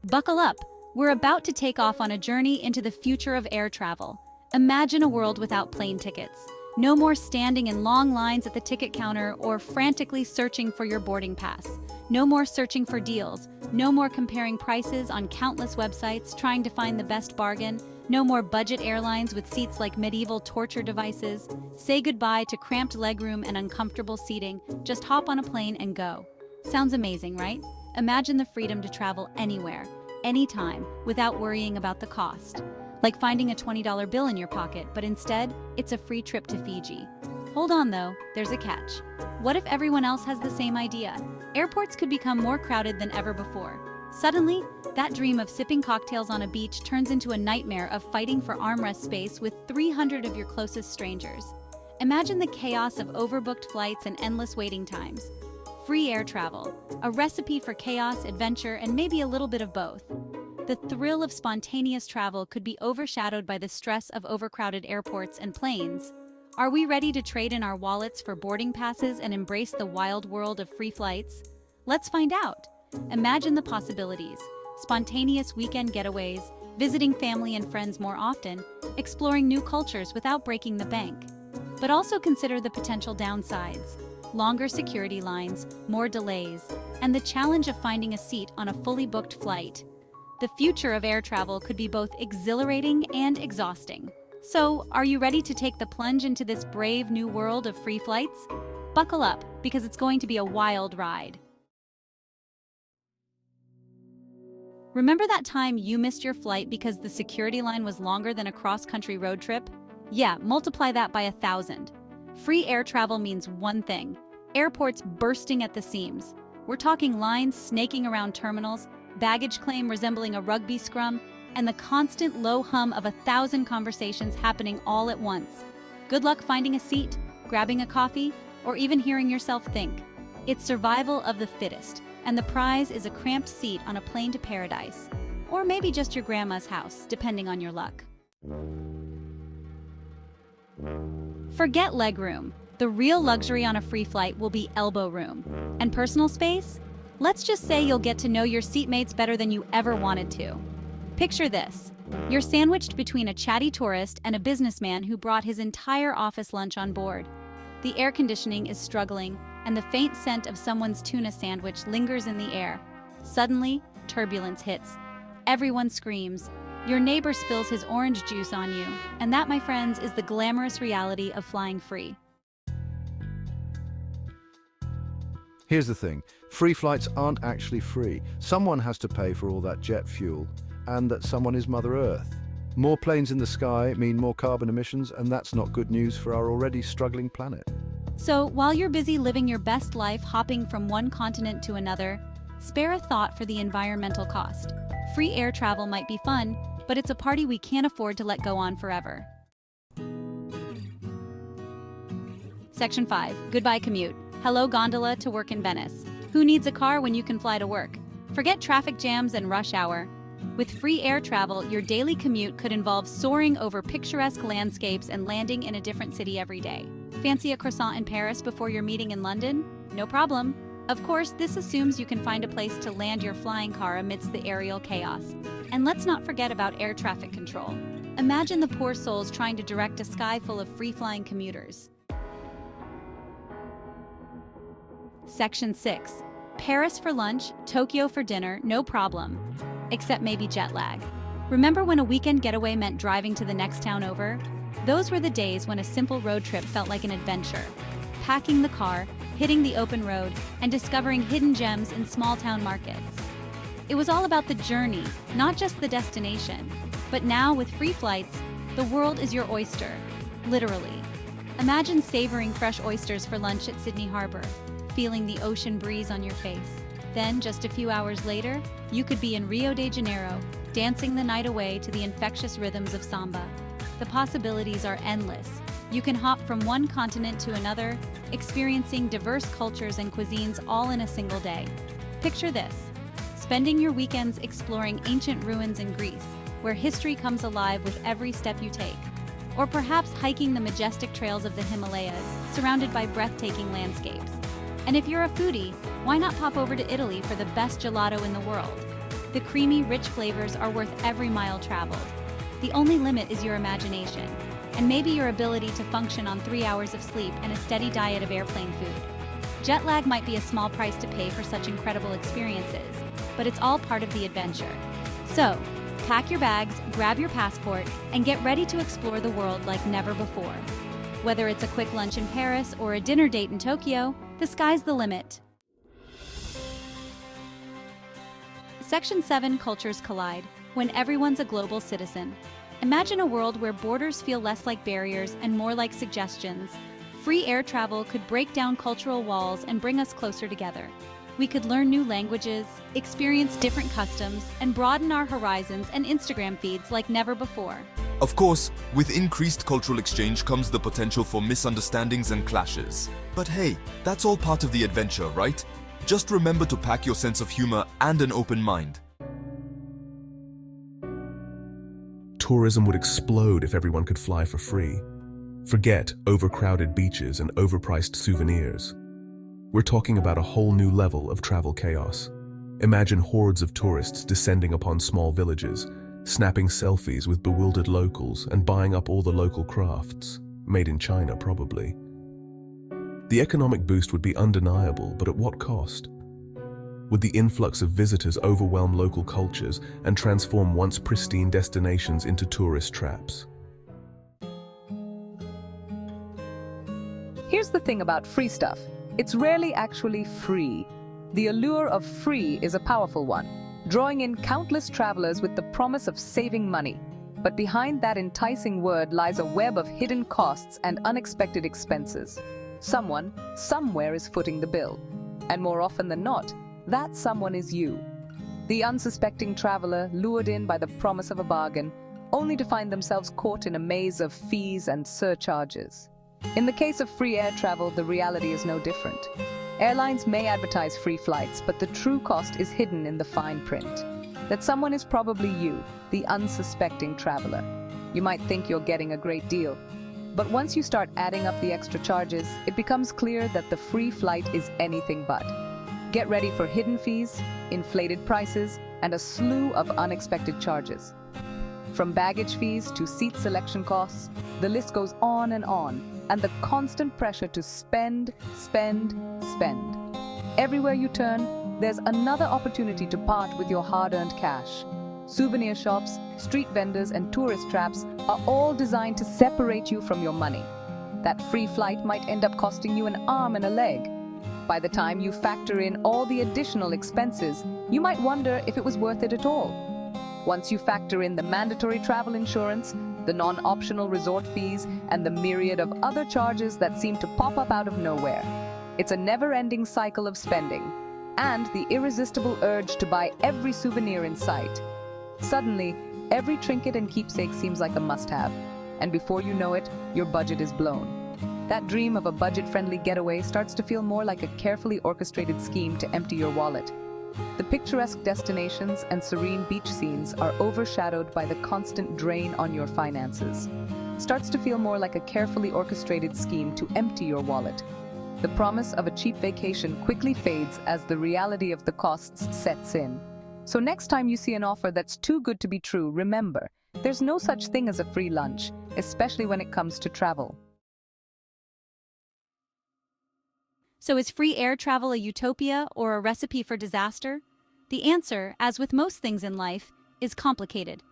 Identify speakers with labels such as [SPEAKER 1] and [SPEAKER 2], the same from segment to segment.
[SPEAKER 1] Buckle up! We're about to take off on a journey into the future of air travel. Imagine a world without plane tickets. No more standing in long lines at the ticket counter or frantically searching for your boarding pass. No more searching for deals. No more comparing prices on countless websites trying to find the best bargain. No more budget airlines with seats like medieval torture devices. Say goodbye to cramped legroom and uncomfortable seating. Just hop on a plane and go. Sounds amazing, right? Imagine the freedom to travel anywhere, anytime, without worrying about the cost. Like finding a $20 bill in your pocket, but instead, it's a free trip to Fiji. Hold on though, there's a catch. What if everyone else has the same idea? Airports could become more crowded than ever before. Suddenly, that dream of sipping cocktails on a beach turns into a nightmare of fighting for armrest space with 300 of your closest strangers. Imagine the chaos of overbooked flights and endless waiting times. Free air travel, a recipe for chaos, adventure, and maybe a little bit of both. The thrill of spontaneous travel could be overshadowed by the stress of overcrowded airports and planes. Are we ready to trade in our wallets for boarding passes and embrace the wild world of free flights? Let's find out. Imagine the possibilities: spontaneous weekend getaways, visiting family and friends more often, exploring new cultures without breaking the bank. But also consider the potential downsides: longer security lines, more delays, and the challenge of finding a seat on a fully booked flight. The future of air travel could be both exhilarating and exhausting. So, are you ready to take the plunge into this brave new world of free flights? Buckle up, because it's going to be a wild ride. Remember that time you missed your flight because the security line was longer than a cross-country road trip? Yeah, multiply that by 1,000. Free air travel means one thing: airports bursting at the seams. We're talking lines snaking around terminals, baggage claim resembling a rugby scrum, and the constant low hum of 1,000 conversations happening all at once. Good luck finding a seat, grabbing a coffee, or even hearing yourself think. It's survival of the fittest, and the prize is a cramped seat on a plane to paradise. Or maybe just your grandma's house, depending on your luck. Forget legroom. The real luxury on a free flight will be elbow room. And personal space? Let's just say you'll get to know your seatmates better than you ever wanted to. Picture this. You're sandwiched between a chatty tourist and a businessman who brought his entire office lunch on board. The air conditioning is struggling, and the faint scent of someone's tuna sandwich lingers in the air. Suddenly, turbulence hits. Everyone screams. Your neighbor spills his orange juice on you, and that, my friends, is the glamorous reality of flying free.
[SPEAKER 2] Here's the thing, free flights aren't actually free. Someone has to pay for all that jet fuel, and that someone is Mother Earth. More planes in the sky mean more carbon emissions, and that's not good news for our already struggling planet.
[SPEAKER 1] So, while you're busy living your best life hopping from one continent to another, spare a thought for the environmental cost. Free air travel might be fun, but it's a party we can't afford to let go on forever. Section 5. Goodbye commute. Hello Gondola to work in Venice. Who needs a car when you can fly to work? Forget traffic jams and rush hour. With free air travel, your daily commute could involve soaring over picturesque landscapes and landing in a different city every day. Fancy a croissant in Paris before your meeting in London? No problem. Of course, this assumes you can find a place to land your flying car amidst the aerial chaos. And let's not forget about air traffic control. Imagine the poor souls trying to direct a sky full of free-flying commuters. Section 6. Paris for lunch, Tokyo for dinner, no problem. Except maybe jet lag. Remember when a weekend getaway meant driving to the next town over? Those were the days when a simple road trip felt like an adventure. Packing the car, hitting the open roads, and discovering hidden gems in small-town markets. It was all about the journey, not just the destination. But now, with free flights, the world is your oyster. Literally. Imagine savoring fresh oysters for lunch at Sydney Harbor, feeling the ocean breeze on your face. Then, just a few hours later, you could be in Rio de Janeiro, dancing the night away to the infectious rhythms of samba. The possibilities are endless. You can hop from one continent to another, experiencing diverse cultures and cuisines all in a single day. Picture this: spending your weekends exploring ancient ruins in Greece, where history comes alive with every step you take. Or perhaps hiking the majestic trails of the Himalayas, surrounded by breathtaking landscapes. And if you're a foodie, why not pop over to Italy for the best gelato in the world? The creamy, rich flavors are worth every mile traveled. The only limit is your imagination, and maybe your ability to function on 3 hours of sleep and a steady diet of airplane food. Jet lag might be a small price to pay for such incredible experiences, but it's all part of the adventure. So, pack your bags, grab your passport, and get ready to explore the world like never before. Whether it's a quick lunch in Paris or a dinner date in Tokyo, the sky's the limit. Section 7 Cultures Collide, when everyone's a global citizen. Imagine a world where borders feel less like barriers and more like suggestions. Free air travel could break down cultural walls and bring us closer together. We could learn new languages, experience different customs, and broaden our horizons and Instagram feeds like never before.
[SPEAKER 3] Of course, with increased cultural exchange comes the potential for misunderstandings and clashes. But hey, that's all part of the adventure, right? Just remember to pack your sense of humor and an open mind.
[SPEAKER 4] Tourism would explode if everyone could fly for free. Forget overcrowded beaches and overpriced souvenirs. We're talking about a whole new level of travel chaos. Imagine hordes of tourists descending upon small villages, snapping selfies with bewildered locals and buying up all the local crafts, made in China probably. The economic boost would be undeniable, but at what cost? Would the influx of visitors overwhelm local cultures and transform once pristine destinations into tourist traps?
[SPEAKER 5] Here's the thing about free stuff. It's rarely actually free. The allure of free is a powerful one, drawing in countless travelers with the promise of saving money. But behind that enticing word lies a web of hidden costs and unexpected expenses. Someone, somewhere is footing the bill. And more often than not, that someone is you. The unsuspecting traveler lured in by the promise of a bargain, only to find themselves caught in a maze of fees and surcharges. In the case of free air travel, the reality is no different. Airlines may advertise free flights, but the true cost is hidden in the fine print. That someone is probably you, the unsuspecting traveler. You might think you're getting a great deal, but once you start adding up the extra charges, it becomes clear that the free flight is anything but. Get ready for hidden fees, inflated prices, and a slew of unexpected charges. From baggage fees to seat selection costs, the list goes on, and the constant pressure to spend. Everywhere you turn, there's another opportunity to part with your hard-earned cash. Souvenir shops, street vendors, and tourist traps are all designed to separate you from your money. That free flight might end up costing you an arm and a leg. By the time you factor in all the additional expenses, you might wonder if it was worth it at all. Once you factor in the mandatory travel insurance, the non-optional resort fees, and the myriad of other charges that seem to pop up out of nowhere, it's a never-ending cycle of spending, and the irresistible urge to buy every souvenir in sight. Suddenly, every trinket and keepsake seems like a must-have, and before you know it, your budget is blown. That dream of a budget-friendly getaway starts to feel more like a carefully orchestrated scheme to empty your wallet. The picturesque destinations and serene beach scenes are overshadowed by the constant drain on your finances. Starts to feel more like a carefully orchestrated scheme to empty your wallet. The promise of a cheap vacation quickly fades as the reality of the costs sets in. So next time you see an offer that's too good to be true, remember, there's no such thing as a free lunch, especially when it comes to travel.
[SPEAKER 1] So is free air travel a utopia or a recipe for disaster? The answer, as with most things in life, is complicated.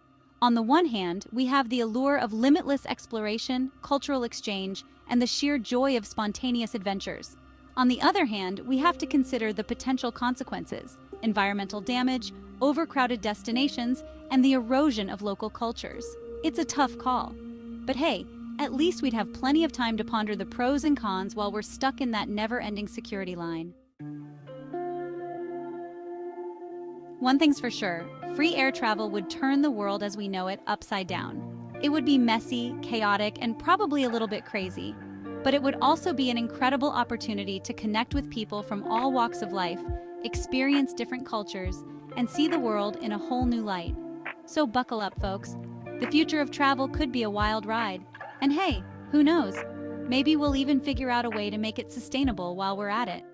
[SPEAKER 1] On the one hand, we have the allure of limitless exploration, cultural exchange, and the sheer joy of spontaneous adventures. On the other hand, we have to consider the potential consequences: environmental damage, overcrowded destinations, and the erosion of local cultures. It's a tough call. But hey, at least we'd have plenty of time to ponder the pros and cons while we're stuck in that never-ending security line. One thing's for sure, free air travel would turn the world as we know it upside down. It would be messy, chaotic, and probably a little bit crazy. But it would also be an incredible opportunity to connect with people from all walks of life, experience different cultures, and see the world in a whole new light. So buckle up, folks. The future of travel could be a wild ride. And hey, who knows? Maybe we'll even figure out a way to make it sustainable while we're at it.